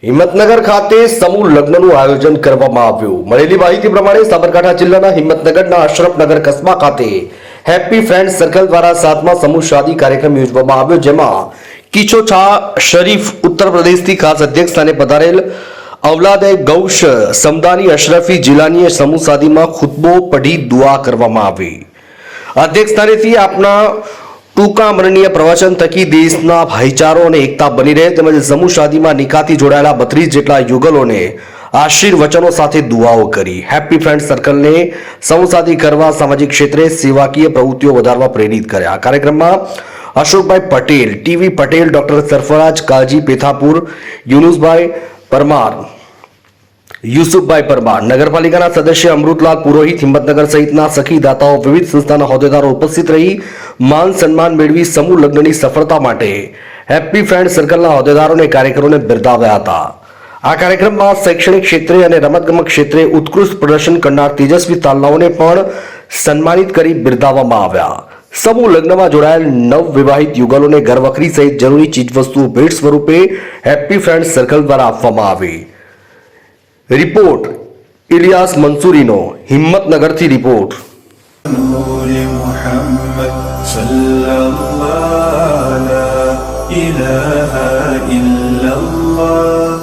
હિંમતનગર ખાતે સમૂહ લગ્નનું આયોજન કરવામાં આવ્યું। મળેલી માહિતી પ્રમાણે સાબરકાંઠા જિલ્લાના હિંમતનગરના અશરફનગર કસ્બા ખાતે હેપી ફ્રેન્ડ સર્કલ દ્વારા 7મા સમૂહ શાદી કાર્યક્રમ યોજવામાં આવ્યો, જેમાં કિચોછા શરીફ ઉત્તર પ્રદેશથી ખાસ અધ્યક્ષ સ્થાને પધારેલ औलाद गौश समदानी अशरफी जिलानी समूह शादी में खुतबो पढ़ी दुआ કરવામાં આવી। अध्यक्ष स्थानेથી આપના ટૂંકા મરણીય પ્રવચન થકી દેશના ભાઈચારો અને એકતા બની રહે તેમજ સમૂહ શાદીમાં નિકાહથી જોડાયેલા 32 જેટલા યુગલોને આશીર્વચનો સાથે દુઆઓ કરી। હેપી ફ્રેન્ડ સર્કલને સમૂહ શાદી કરવા સામાજિક ક્ષેત્રે સેવાકીય પ્રવૃત્તિઓ વધારવા પ્રેરિત કર્યા। કાર્યક્રમમાં અશોકભાઈ પટેલ, ટીવી પટેલ, ડોક્ટર સરફરાજ કાજી પેથાપુર, યુનુસભાઈ પરમાર, યુસુફભાઈ પરમાર, નગરપાલિકાના સદસ્ય અમૃતલાલ પુરોહિત, હિંમતનગર સહિતના સખી દાતાઓ, વિવિધ સંસ્થાના હોદ્દેદારો ઉપસ્થિત રહી માન સન્માન મેળવી સમૂહ લગ્નની સફળતા માટે હેપી ફ્રેન્ડ સર્કલના હોદ્દેદારોને કાર્યકરોને બિરદાવ્યા હતા। આ કાર્યક્રમમાં શૈક્ષણિક ક્ષેત્રે અને રમતગમત ક્ષેત્રે ઉત્કૃષ્ટ પ્રદર્શન કરનાર તેજસ્વી તાલલાઓને પણ સન્માનિત કરી બિરદાવવામાં આવ્યા। समूह लग्न में जोड़ाયેલ नव विवाहित युगलों घरवखरी सहित जरूरी चीजवस्तुओं भेट स्वरूपे हैप्पी फ्रेंड सर्कल द्वारा आपवामां आवी। रिपोर्ट इलियास मंसूरी नो, हिम्मतनगर थी रिपोर्ट। सल्लल्लाहु अलैहि वसल्लम।